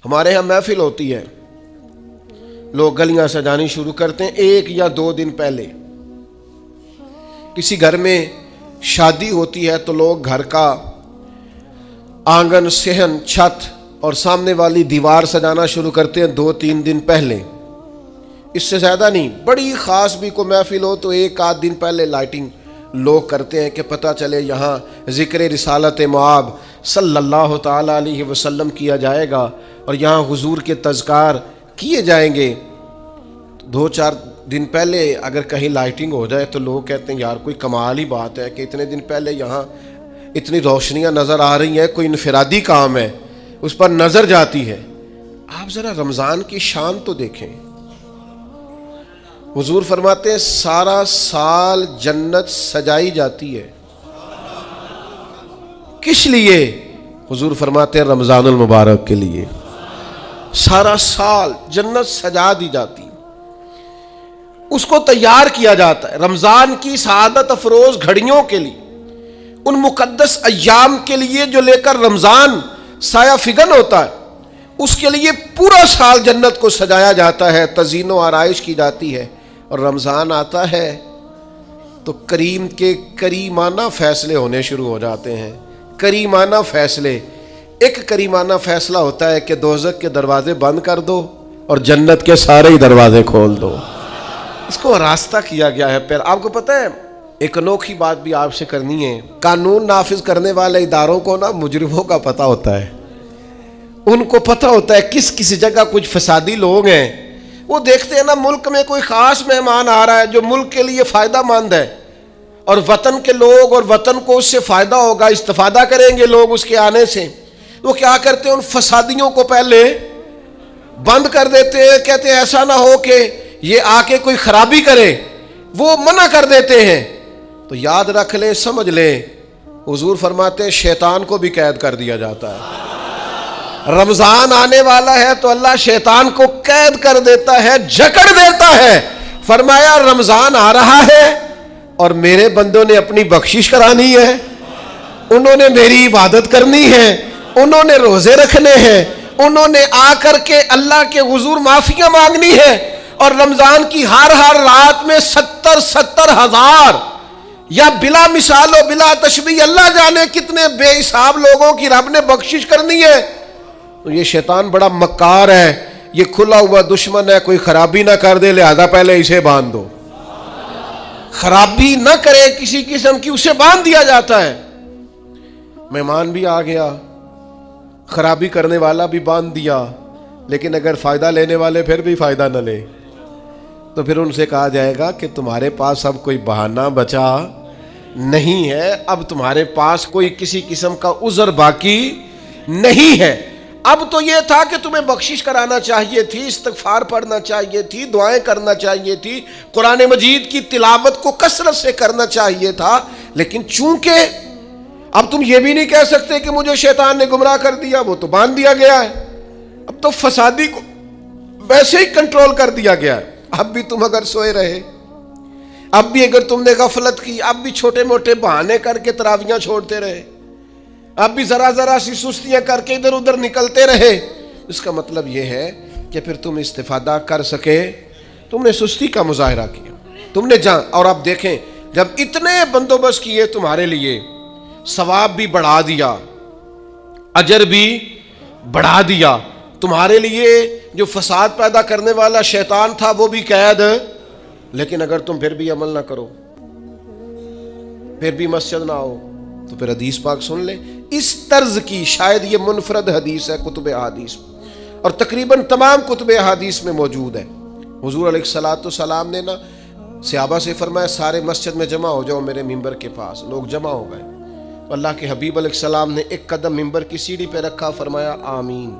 ہمارے ہاں محفل ہوتی ہے، لوگ گلیاں سجانی شروع کرتے ہیں 1 یا 2 دن پہلے۔ کسی گھر میں شادی ہوتی ہے تو لوگ گھر کا آنگن، صحن، چھت اور سامنے والی دیوار سجانا شروع کرتے ہیں 2-3 دن پہلے، اس سے زیادہ نہیں۔ بڑی خاص بھی کوئی محفل ہو تو 1-8 دن پہلے لائٹنگ لوگ کرتے ہیں کہ پتہ چلے یہاں ذکر رسالت مآب صلی اللہ تعالی علیہ وسلم کیا جائے گا اور یہاں حضور کے تذکار کیے جائیں گے۔ 2-4 دن پہلے اگر کہیں لائٹنگ ہو جائے تو لوگ کہتے ہیں یار کوئی کمال ہی بات ہے کہ اتنے دن پہلے یہاں اتنی روشنیاں نظر آ رہی ہیں، کوئی انفرادی کام ہے، اس پر نظر جاتی ہے۔ آپ ذرا رمضان کی شان تو دیکھیں، حضور فرماتے ہیں سارا سال جنت سجائی جاتی ہے، کس لیے؟ حضور فرماتے ہیں رمضان المبارک کے لیے سارا سال جنت سجا دی جاتی، اس کو تیار کیا جاتا ہے رمضان کی سعادت افروز گھڑیوں کے لیے، ان مقدس ایام کے لیے جو لے کر رمضان سایہ فگن ہوتا ہے، اس کے لیے پورا سال جنت کو سجایا جاتا ہے، تزئین و آرائش کی جاتی ہے۔ اور رمضان آتا ہے تو کریم کے کریمانہ فیصلے ہونے شروع ہو جاتے ہیں۔ کریمانہ فیصلے، ایک کریمانہ فیصلہ ہوتا ہے کہ دوزخ کے دروازے بند کر دو اور جنت کے سارے ہی دروازے کھول دو، اس کو راستہ کیا گیا ہے۔ پھر آپ کو پتہ ہے ایک انوکھی بات بھی آپ سے کرنی ہے، قانون نافذ کرنے والے اداروں کو نا مجرموں کا پتہ ہوتا ہے، ان کو پتہ ہوتا ہے کس جگہ کچھ فسادی لوگ ہیں، وہ دیکھتے ہیں نا ملک میں کوئی خاص مہمان آ رہا ہے جو ملک کے لیے فائدہ مند ہے اور وطن کے لوگ اور وطن کو اس سے فائدہ ہوگا، استفادہ کریں گے لوگ اس کے آنے سے، وہ کیا کرتے ہیں ان فسادیوں کو پہلے بند کر دیتے ہیں، کہتے ہیں ایسا نہ ہو کہ یہ آ کے کوئی خرابی کرے، وہ منع کر دیتے ہیں۔ تو یاد رکھ لیں، سمجھ لیں، حضور فرماتے ہیں شیطان کو بھی قید کر دیا جاتا ہے۔ رمضان آنے والا ہے تو اللہ شیطان کو قید کر دیتا ہے، جکڑ دیتا ہے۔ فرمایا رمضان آ رہا ہے اور میرے بندوں نے اپنی بخشش کرانی ہے، انہوں نے میری عبادت کرنی ہے، انہوں نے روزے رکھنے ہیں، انہوں نے آ کر کے اللہ کے حضور معافیاں مانگنی ہے، اور رمضان کی ہر رات میں 70 ہزار یا بلا مثال و بلا تشبیہ اللہ جانے کتنے بے حساب لوگوں کی رب نے بخشش کرنی ہے۔ تو یہ شیطان بڑا مکار ہے، یہ کھلا ہوا دشمن ہے، کوئی خرابی نہ کر دے لہذا پہلے اسے باندھ دو، خرابی نہ کرے کسی قسم کی اسے باندھ دیا جاتا ہے۔ مہمان بھی آ گیا، خرابی کرنے والا بھی باندھ دیا، لیکن اگر فائدہ لینے والے پھر بھی فائدہ نہ لے تو پھر ان سے کہا جائے گا کہ تمہارے پاس اب کوئی بہانہ بچا نہیں ہے، اب تمہارے پاس کوئی کسی قسم کا عذر باقی نہیں ہے۔ اب تو یہ تھا کہ تمہیں بخشش کرانا چاہیے تھی، استغفار پڑھنا چاہیے تھی، دعائیں کرنا چاہیے تھی، قرآن مجید کی تلاوت کو کثرت سے کرنا چاہیے تھا، لیکن چونکہ اب تم یہ بھی نہیں کہہ سکتے کہ مجھے شیطان نے گمراہ کر دیا، وہ تو باندھ دیا گیا ہے، اب تو فسادی کو ویسے ہی کنٹرول کر دیا گیا ہے۔ اب بھی تم اگر سوئے رہے، اب بھی اگر تم نے غفلت کی، اب بھی چھوٹے موٹے بہانے کر کے تراویحاں چھوڑتے رہے، اب بھی ذرا سی سستیاں کر کے ادھر ادھر نکلتے رہے، اس کا مطلب یہ ہے کہ پھر تم استفادہ کر سکے، تم نے سستی کا مظاہرہ کیا، تم نے اور اب دیکھیں جب اتنے بندوبست کیے تمہارے لیے، ثواب بھی بڑھا دیا، اجر بھی بڑھا دیا، تمہارے لیے جو فساد پیدا کرنے والا شیطان تھا وہ بھی قید، لیکن اگر تم پھر بھی عمل نہ کرو، پھر بھی مسجد نہ آؤ، تو پھر حدیث پاک سن لیں۔ اس طرز کی شاید یہ منفرد حدیث ہے کتب احادیث اور تقریباً تمام کتب احادیث میں موجود ہے۔ حضور علیہ الصلوۃ والسلام نے نا صحابہ سے فرمایا سارے مسجد میں جمع ہو جاؤ میرے ممبر کے پاس، لوگ جمع ہو گئے، اللہ کے حبیب علیہ السلام نے ایک قدم ممبر کی سیڑھی پہ رکھا، فرمایا آمین،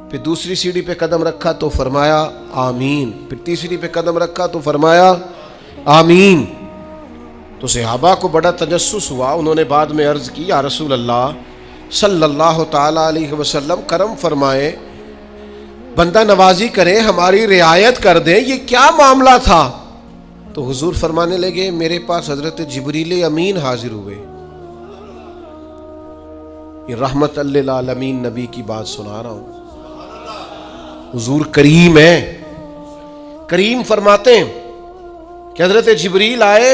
پھر دوسری سیڑھی پہ قدم رکھا تو فرمایا آمین، پھر تیسری پہ قدم رکھا تو فرمایا آمین۔ تو صحابہ کو بڑا تجسس ہوا، انہوں نے بعد میں عرض کی یا رسول اللہ صلی اللہ تعالی علیہ وسلم کرم فرمائے، بندہ نوازی کریں، ہماری رعایت کر دیں، یہ کیا معاملہ تھا؟ تو حضور فرمانے لگے میرے پاس حضرت جبریل امین حاضر ہوئے، یہ رحمت للعالمین نبی کی بات سنا رہا ہوں. حضور کریم ہے. کریم فرماتے ہیں کہ حضرت جبریل آئے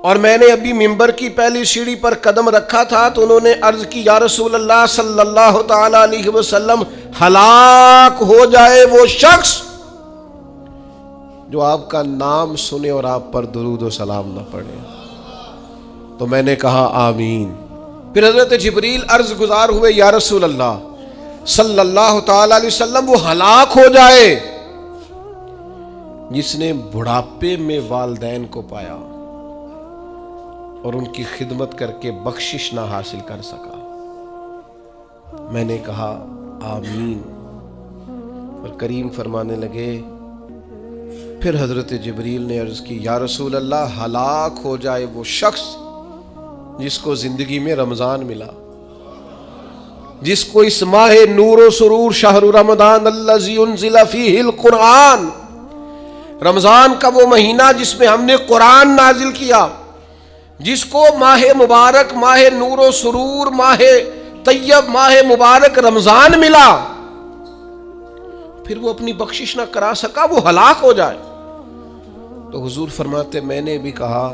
اور میں نے ابھی ممبر کی پہلی سیڑھی پر قدم رکھا تھا تو انہوں نے عرض کی یا رسول اللہ صلی اللہ تعالی علیہ وسلم ہلاک ہو جائے وہ شخص جو آپ کا نام سنے اور آپ پر درود و سلام نہ پڑھے. تو میں نے کہا آمین. پھر حضرت جبریل عرض گزار ہوئے یا رسول اللہ صلی اللہ تعالی علیہ وسلم وہ ہلاک ہو جائے جس نے بڑھاپے میں والدین کو پایا اور ان کی خدمت کر کے بخشش نہ حاصل کر سکا. میں نے کہا آمین. اور کریم فرمانے لگے پھر حضرت جبریل نے عرض کی یا رسول اللہ ہلاک ہو جائے وہ شخص جس کو زندگی میں رمضان ملا, جس کو اس ماہ نور و سرور شہر رمضان الذی انزل فیہ القرآن, رمضان کا وہ مہینہ جس میں ہم نے قرآن نازل کیا, جس کو ماہ مبارک, ماہ نور و سرور, ماہ طیب, ماہ مبارک رمضان ملا, پھر وہ اپنی بخشش نہ کرا سکا, وہ ہلاک ہو جائے. تو حضور فرماتے میں نے بھی کہا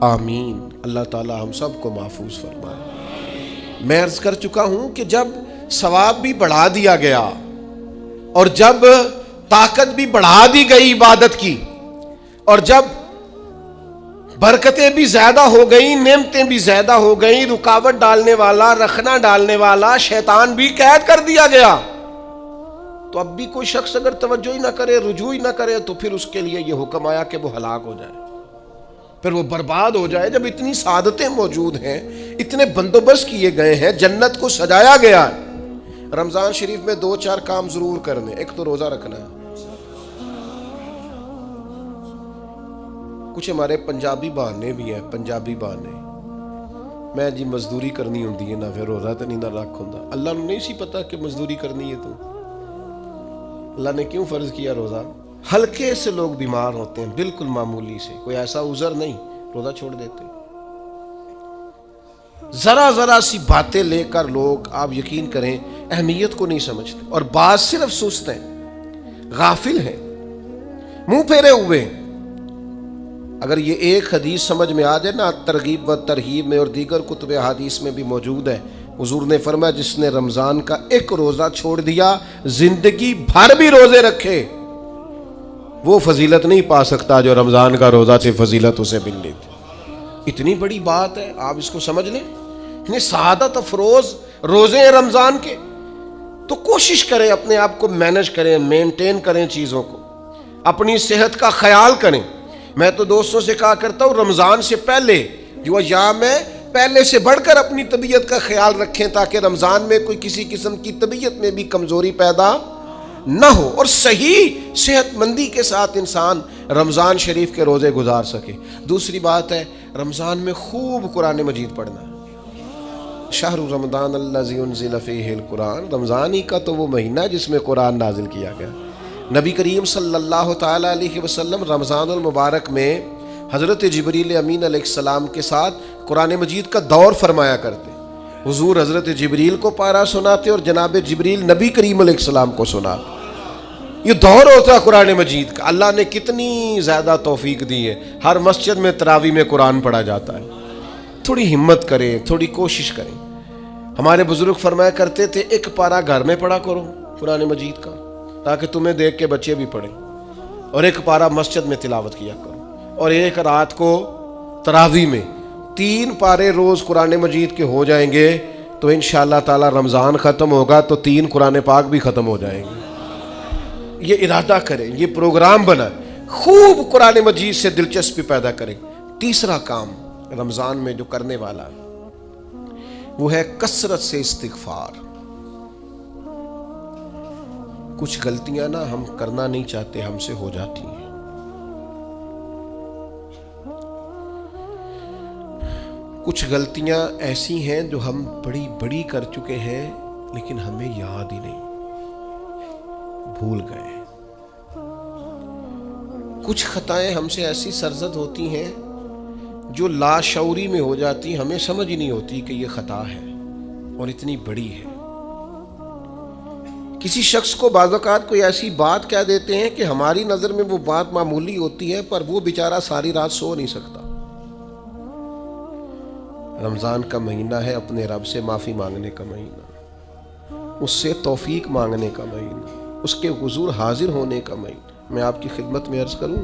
آمین. اللہ تعالی ہم سب کو محفوظ فرمائے. میں عرض کر چکا ہوں کہ جب ثواب بھی بڑھا دیا گیا اور جب طاقت بھی بڑھا دی گئی عبادت کی اور جب برکتیں بھی زیادہ ہو گئیں, نعمتیں بھی زیادہ ہو گئیں, رکاوٹ ڈالنے والا, رخنا ڈالنے والا شیطان بھی قید کر دیا گیا, تو اب بھی کوئی شخص اگر توجہ ہی نہ کرے, رجوع ہی نہ کرے, تو پھر اس کے لیے یہ حکم آیا کہ وہ ہلاک ہو جائے, پھر وہ برباد ہو جائے. جب اتنی سعادتیں موجود ہیں, اتنے بندوبست کیے گئے ہیں, جنت کو سجایا گیا ہے. رمضان شریف میں 2-4 کام ضرور کرنے. ایک تو روزہ رکھنا ہے. کچھ ہمارے پنجابی بہانے بھی ہیں, پنجابی بہانے, میں جی مزدوری کرنی ہوندی ہے نا, پھر روزہ تو نہیں نہ رکھ ہوندا. اللہ نے نہیں سی پتا کہ مزدوری کرنی ہے, تو اللہ نے کیوں فرض کیا روزہ؟ ہلکے سے لوگ بیمار ہوتے ہیں, بالکل معمولی سے, کوئی ایسا عذر نہیں, روزہ چھوڑ دیتے. ذرا سی باتیں لے کر لوگ, آپ یقین کریں, اہمیت کو نہیں سمجھتے, اور بعض صرف سست ہیں, غافل ہیں, منہ پھیرے ہوئے. اگر یہ ایک حدیث سمجھ میں آ جائے نا, ترغیب و ترہیب میں اور دیگر کتب حدیث میں بھی موجود ہے, حضور نے فرمایا جس نے رمضان کا ایک روزہ چھوڑ دیا, زندگی بھر بھی روزے رکھے, وہ فضیلت نہیں پا سکتا جو رمضان کا روزہ سے فضیلت اسے ملنی تھی. اتنی بڑی بات ہے, آپ اس کو سمجھ لیں. اتنے سعادت افروز روزے ہیں رمضان کے. تو کوشش کریں, اپنے آپ کو مینج کریں, مینٹین کریں چیزوں کو, اپنی صحت کا خیال کریں. میں تو دوستوں سے کہا کرتا ہوں رمضان سے پہلے جو ایام ہے, پہلے سے بڑھ کر اپنی طبیعت کا خیال رکھیں, تاکہ رمضان میں کوئی کسی قسم کی طبیعت میں بھی کمزوری پیدا نہ ہو, اور صحیح صحت مندی کے ساتھ انسان رمضان شریف کے روزے گزار سکے. دوسری بات ہے, رمضان میں خوب قرآن مجید پڑھنا. شہر رمضان الذی انزل فیہ القرآن, رمضان ہی کا تو وہ مہینہ جس میں قرآن نازل کیا گیا. نبی کریم صلی اللہ تعالی علیہ وسلم رمضان المبارک میں حضرت جبریل امین علیہ السلام کے ساتھ قرآن مجید کا دور فرمایا کرتے. حضور حضرت جبریل کو پارا سناتے اور جناب جبریل نبی کریم علیہ السلام کو سناتے. یہ دور ہوتا ہے قرآن مجید کا. اللہ نے کتنی زیادہ توفیق دی ہے, ہر مسجد میں تراویح میں قرآن پڑھا جاتا ہے. تھوڑی ہمت کریں, تھوڑی کوشش کریں. ہمارے بزرگ فرمایا کرتے تھے ایک پارا گھر میں پڑھا کرو قرآن مجید کا, تاکہ تمہیں دیکھ کے بچے بھی پڑھیں, اور ایک پارا مسجد میں تلاوت کیا کرو, اور ایک رات کو تراویح میں 3 پارے روز قرآن مجید کے ہو جائیں گے, تو انشاءاللہ تعالی رمضان ختم ہوگا تو 3 قرآن پاک بھی ختم ہو جائیں گے. یہ ارادہ کریں, یہ پروگرام بنائیں, خوب قرآن مجید سے دلچسپی پیدا کریں. تیسرا کام رمضان میں جو کرنے والا وہ ہے کثرت سے استغفار. کچھ غلطیاں نا ہم کرنا نہیں چاہتے, ہم سے ہو جاتی ہیں. کچھ غلطیاں ایسی ہیں جو ہم بڑی بڑی کر چکے ہیں, لیکن ہمیں یاد ہی نہیں, بھول گئے. کچھ خطائیں ہم سے ایسی سرزد ہوتی ہیں جو لاشعوری میں ہو جاتی, ہمیں سمجھ ہی نہیں ہوتی کہ یہ خطا ہے. اور اتنی بڑی ہے۔ کسی شخص کو بعض اوقات کوئی ایسی بات کہہ دیتے ہیں کہ ہماری نظر میں وہ بات معمولی ہوتی ہے، پر وہ بیچارہ ساری رات سو نہیں سکتا۔ رمضان کا مہینہ ہے اپنے رب سے معافی مانگنے کا مہینہ، اس سے توفیق مانگنے کا مہینہ، اس کے حضور حاضر ہونے کا مہینہ۔ میں آپ کی خدمت میں عرض کروں،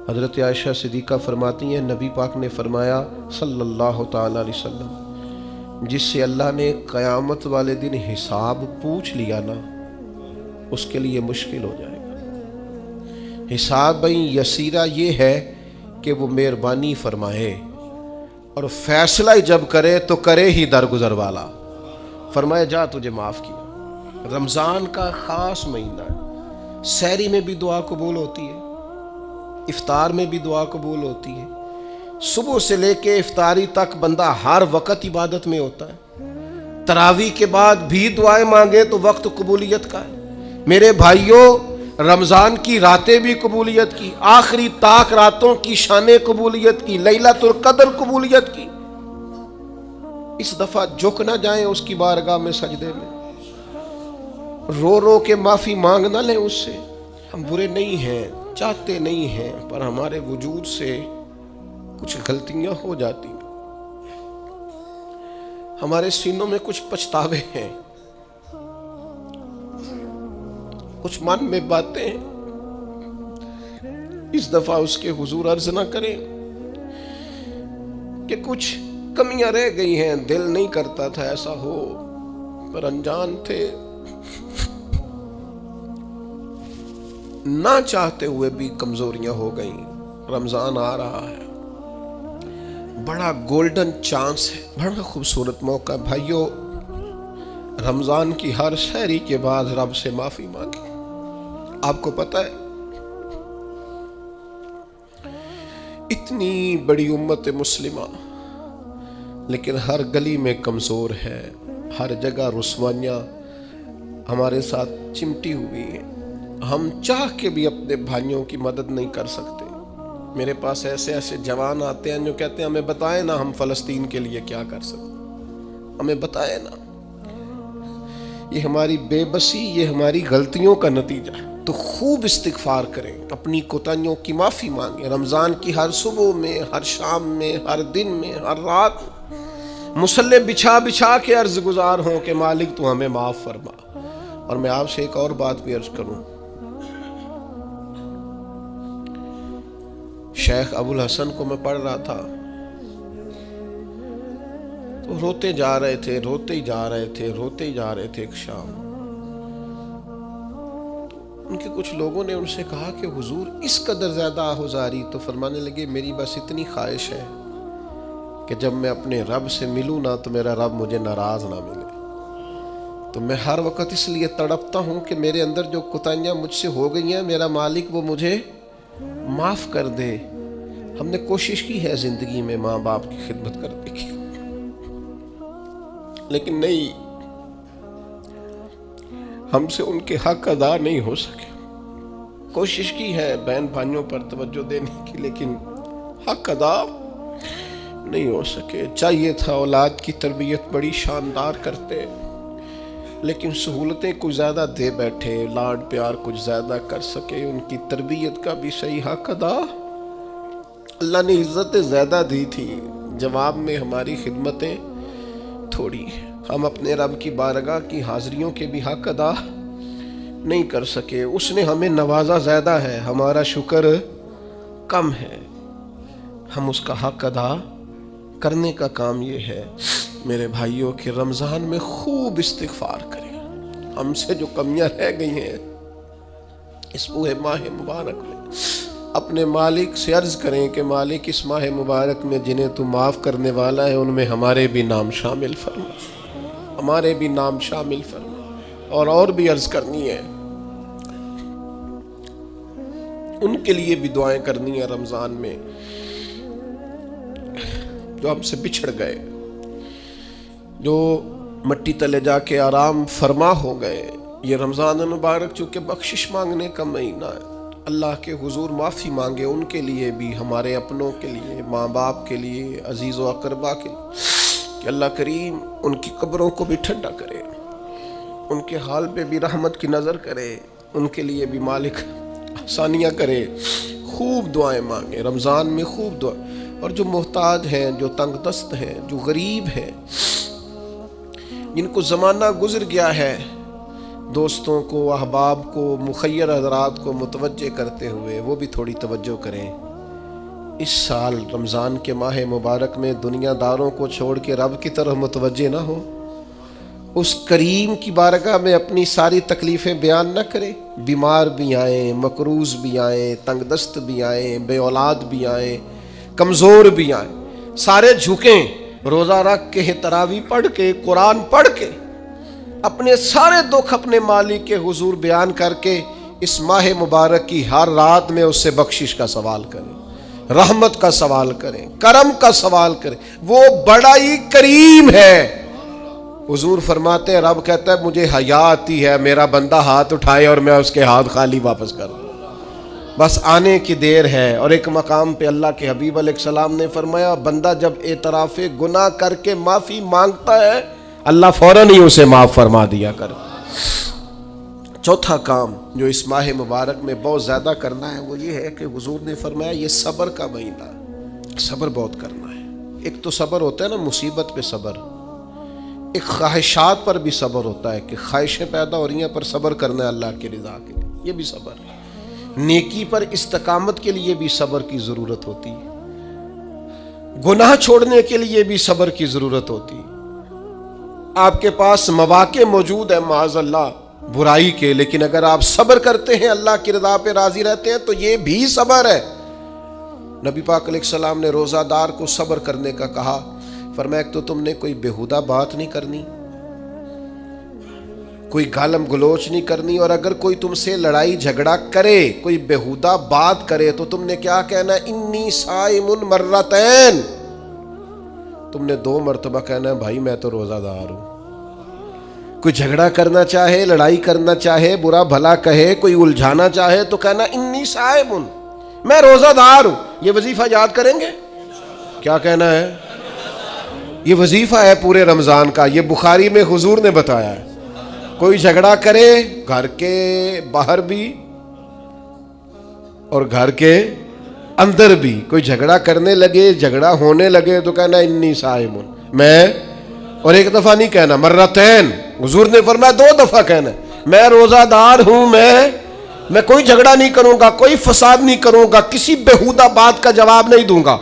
حضرت عائشہ صدیقہ فرماتی ہیں نبی پاک نے فرمایا صلی اللہ تعالی علیہ وسلم، جس سے اللہ نے قیامت والے دن حساب پوچھ لیا نا، اس کے لیے مشکل ہو جائے گا۔ حساب یسیرہ یہ ہے کہ وہ مہربانی فرمائے اور فیصلہ جب کرے تو کرے ہی درگزر والا، فرمایا جا تجھے معاف کیا۔ رمضان کا خاص مہینہ ہے، سحری میں بھی دعا قبول ہوتی ہے، افطار میں بھی دعا قبول ہوتی ہے، صبح سے لے کے افطاری تک بندہ ہر وقت عبادت میں ہوتا ہے۔ تراویح کے بعد بھی دعائیں مانگے تو وقت قبولیت کا ہے۔ میرے بھائیوں، رمضان کی راتیں بھی قبولیت کی، آخری طاق راتوں کی شان قبولیت کی، لیلۃ القدر قبولیت کی۔ اس دفعہ جھک نہ جائیں اس کی بارگاہ میں سجدے میں، رو رو کے معافی مانگ نہ لیں اس سے۔ ہم برے نہیں ہیں، چاہتے نہیں ہیں، پر ہمارے وجود سے کچھ غلطیاں ہو جاتی ہیں، ہمارے سینوں میں کچھ پچھتاوے ہیں، کچھ من میں باتیں ہیں۔ اس دفعہ اس کے حضور عرض نہ کریں کہ کچھ کمیاں رہ گئی ہیں، دل نہیں کرتا تھا ایسا ہو، پر انجان تھے، نہ چاہتے ہوئے بھی کمزوریاں ہو گئیں۔ رمضان آ رہا ہے، بڑا گولڈن چانس ہے، بڑا خوبصورت موقع۔ بھائیو، رمضان کی ہر سحری کے بعد رب سے معافی مانگیں۔ آپ کو پتہ ہے اتنی بڑی امت مسلمہ، لیکن ہر گلی میں کمزور ہے، ہر جگہ رسوائیاں ہمارے ساتھ چمٹی ہوئی ہیں۔ ہم چاہ کے بھی اپنے بھائیوں کی مدد نہیں کر سکتے۔ میرے پاس ایسے ایسے جوان آتے ہیں جو کہتے ہیں ہمیں بتائیں نا ہم فلسطین کے لیے کیا کر سکتے، ہمیں بتائیں نا۔ یہ ہماری بے بسی، یہ ہماری غلطیوں کا نتیجہ ہے۔ تو خوب استغفار کریں، اپنی کوتاہیوں کی معافی مانگیں۔ رمضان کی ہر صبح میں، ہر شام میں، ہر دن میں، ہر رات مصلی بچھا بچھا کے عرض گزار ہوں کہ مالک تو ہمیں معاف فرما۔ اور میں آپ سے ایک اور بات بھی عرض کروں، شیخ ابو الحسن کو میں پڑھ رہا تھا تو روتے جا رہے تھے، روتے ہی جا رہے تھے، روتے ہی جا رہے تھے۔ ایک شام ان کے کچھ لوگوں نے ان سے کہا کہ حضور اس قدر زیادہ آہوزاری، تو فرمانے لگے میری بس اتنی خواہش ہے کہ جب میں اپنے رب سے ملوں نا تو میرا رب مجھے ناراض نہ ملے۔ تو میں ہر وقت اس لیے تڑپتا ہوں کہ میرے اندر جو کوتاہیاں مجھ سے ہو گئی ہیں، میرا مالک وہ مجھے معاف کر دے۔ ہم نے کوشش کی ہے زندگی میں ماں باپ کی خدمت کرنے کی، لیکن نہیں، ہم سے ان کے حق ادا نہیں ہو سکے۔ کوشش کی ہے بہن بھائیوں پر توجہ دینے کی، لیکن حق ادا نہیں ہو سکے۔ چاہیے تھا اولاد کی تربیت بڑی شاندار کرتے، لیکن سہولتیں کچھ زیادہ دے بیٹھے، لاڈ پیار کچھ زیادہ کر سکے، ان کی تربیت کا بھی صحیح حق ادا۔ اللہ نے عزتیں زیادہ دی تھی، جواب میں ہماری خدمتیں تھوڑی ہیں۔ ہم اپنے رب کی بارگاہ کی حاضریوں کے بھی حق ادا نہیں کر سکے۔ اس نے ہمیں نوازا زیادہ ہے، ہمارا شکر کم ہے۔ ہم اس کا حق ادا کرنے کا کام یہ ہے میرے بھائیوں کہ رمضان میں خوب استغفار کریں۔ ہم سے جو کمیاں رہ گئی ہیں اس پورے ماہ مبارک میں، اپنے مالک سے عرض کریں کہ مالک اس ماہ مبارک میں جنہیں تو معاف کرنے والا ہے ان میں ہمارے بھی نام شامل فرما، ہمارے بھی نام شامل فرما۔ اور بھی عرض کرنی ہے، ان کے لیے بھی دعائیں کرنی ہے رمضان میں جو ہم سے بچھڑ گئے، جو مٹی تلے جا کے آرام فرما ہو گئے۔ یہ رمضان المبارک چونکہ بخشش مانگنے کا مہینہ ہے، اللہ کے حضور معافی مانگے ان کے لیے بھی، ہمارے اپنوں کے لیے، ماں باپ کے لیے، عزیز و اقربا کے لیے، کہ اللہ کریم ان کی قبروں کو بھی ٹھنڈا کرے، ان کے حال پہ بھی رحمت کی نظر کرے، ان کے لیے بھی مالک آسانیاں کرے۔ خوب دعائیں مانگیں رمضان میں، خوب دعا۔ اور جو محتاج ہیں، جو تنگ دست ہیں، جو غریب ہیں، جن کو زمانہ گزر گیا ہے، دوستوں کو، احباب کو، مخیر حضرات کو متوجہ کرتے ہوئے وہ بھی تھوڑی توجہ کریں۔ اس سال رمضان کے ماہ مبارک میں دنیا داروں کو چھوڑ کے رب کی طرف متوجہ نہ ہو، اس کریم کی بارگاہ میں اپنی ساری تکلیفیں بیان نہ کرے۔ بیمار بھی آئیں، مقروض بھی آئیں، تنگ دست بھی آئیں، بے اولاد بھی آئیں، کمزور بھی آئیں، سارے جھکیں، روزہ رکھ کے، تراویح پڑھ کے، قرآن پڑھ کے، اپنے سارے دکھ اپنے مالک کے حضور بیان کر کے اس ماہ مبارک کی ہر رات میں اس سے بخشش کا سوال کریں، رحمت کا سوال کریں، کرم کا سوال کریں۔ وہ بڑا ہی کریم ہے۔ حضور فرماتے ہیں، رب کہتا ہے مجھے حیا آتی ہے میرا بندہ ہاتھ اٹھائے اور میں اس کے ہاتھ خالی واپس کر دوں، بس آنے کی دیر ہے۔ اور ایک مقام پہ اللہ کے حبیب علیہ السلام نے فرمایا، بندہ جب اعتراف گناہ کر کے معافی مانگتا ہے اللہ فوراً ہی اسے معاف فرما دیا کر۔ چوتھا کام جو اس ماہ مبارک میں بہت زیادہ کرنا ہے وہ یہ ہے کہ حضور نے فرمایا یہ صبر کا مہینہ ہے، صبر بہت کرنا ہے۔ ایک تو صبر ہوتا ہے نا مصیبت پہ صبر، ایک خواہشات پر بھی صبر ہوتا ہے کہ خواہشیں پیدا ہو رہی ہیں پر صبر کرنا ہے اللہ کی رضا کے لیے، یہ بھی صبر ہے۔ نیکی پر استقامت کے لیے بھی صبر کی ضرورت ہوتی ہے، گناہ چھوڑنے کے لیے بھی صبر کی ضرورت ہوتی ہے۔ آپ کے پاس مواقع موجود ہیں معاذ اللہ برائی کے، لیکن اگر آپ صبر کرتے ہیں اللہ کی رضا پہ راضی رہتے ہیں تو یہ بھی صبر ہے۔ نبی پاک علیہ السلام نے روزہ دار کو صبر کرنے کا کہا، فرمایا ایک تو تم نے کوئی بیہودہ بات نہیں کرنی، کوئی گالم گلوچ نہیں کرنی، اور اگر کوئی تم سے لڑائی جھگڑا کرے، کوئی بیہودہ بات کرے تو تم نے کیا کہنا ہے، انی صائم مرتین، تم نے 2 مرتبہ کہنا ہے بھائی میں تو روزہ دار ہوں۔ کوئی جھگڑا کرنا چاہے، لڑائی کرنا چاہے، برا بھلا کہے، کوئی الجھانا چاہے تو کہنا انی صائم، میں روزہ دار ہوں۔ یہ وظیفہ یاد کریں گے؟ کیا کہنا ہے؟ یہ وظیفہ ہے پورے رمضان کا، یہ بخاری میں حضور نے بتایا ہے۔ کوئی جھگڑا کرے گھر کے باہر بھی اور گھر کے اندر بھی، کوئی جھگڑا کرنے لگے، جھگڑا ہونے لگے تو کہنا انی صائم، میں، اور ایک دفعہ نہیں کہنا، مرتین، حضور نے فرمایا 2 دفعہ کہنا، میں روزہ دار ہوں، میں کوئی جھگڑا نہیں کروں گا، کوئی فساد نہیں کروں گا، کسی بیہودہ بات کا جواب نہیں دوں گا۔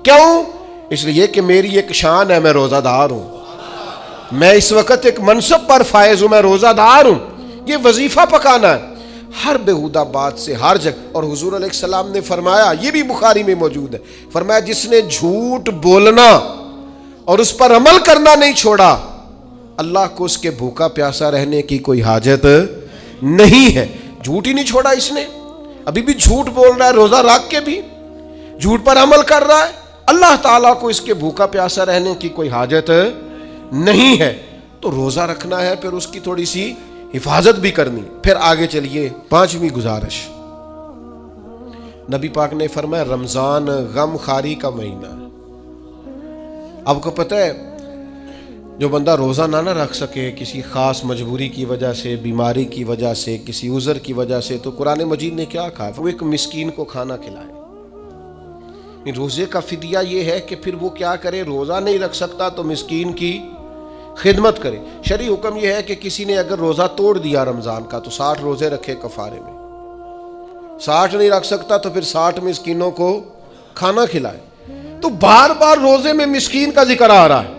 کیوں؟ اس لیے کہ میری ایک شان ہے، میں روزہ دار ہوں، میں اس وقت ایک منصب پر فائز ہوں، میں روزہ دار ہوں۔ یہ وظیفہ پکانا ہے ہر بیہودہ بات سے، ہر جگہ۔ اور حضور علیہ السلام نے فرمایا، یہ بھی بخاری میں موجود ہے، فرمایا جس نے جھوٹ بولنا اور اس پر عمل کرنا نہیں چھوڑا، اللہ کو اس کے بھوکا پیاسا رہنے کی کوئی حاجت نہیں ہے۔ جھوٹ ہی نہیں چھوڑا اس نے، ابھی بھی جھوٹ بول رہا ہے، روزہ رکھ کے بھی جھوٹ پر عمل کر رہا ہے، اللہ تعالیٰ کو اس کے بھوکا پیاسا رہنے کی کوئی حاجت نہیں ہے۔ تو روزہ رکھنا ہے، پھر اس کی تھوڑی سی حفاظت بھی کرنی۔ پھر آگے چلیے، 5ویں گزارش، نبی پاک نے فرمایا رمضان غم خاری کا مہینہ ہے۔ آپ کو پتہ ہے جو بندہ روزہ نہ رکھ سکے کسی خاص مجبوری کی وجہ سے، بیماری کی وجہ سے، کسی عذر کی وجہ سے، تو قرآن مجید نے کیا کہا؟ وہ ایک مسکین کو کھانا کھلائے۔ روزے کا فدیہ یہ ہے کہ پھر وہ کیا کرے، روزہ نہیں رکھ سکتا تو مسکین کی خدمت کرے۔ شرعی حکم یہ ہے کہ کسی نے اگر روزہ توڑ دیا رمضان کا تو 60 روزے رکھے کفارے میں، 60 نہیں رکھ سکتا تو پھر 60 مسکینوں کو کھانا کھلائے۔ تو بار بار روزے میں مسکین کا ذکر آ رہا ہے۔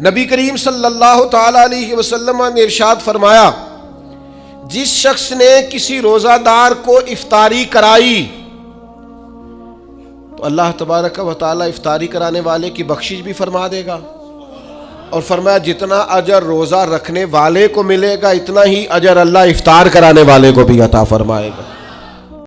نبی کریم صلی اللہ تعالی علیہ وسلم نے ارشاد فرمایا، جس شخص نے کسی روزہ دار کو افطاری کرائی تو اللہ تبارک و تعالی افطاری کرانے والے کی بخشش بھی فرما دے گا، اور فرمایا جتنا اجر روزہ رکھنے والے کو ملے گا اتنا ہی اجر اللہ افطار کرانے والے کو بھی عطا فرمائے گا۔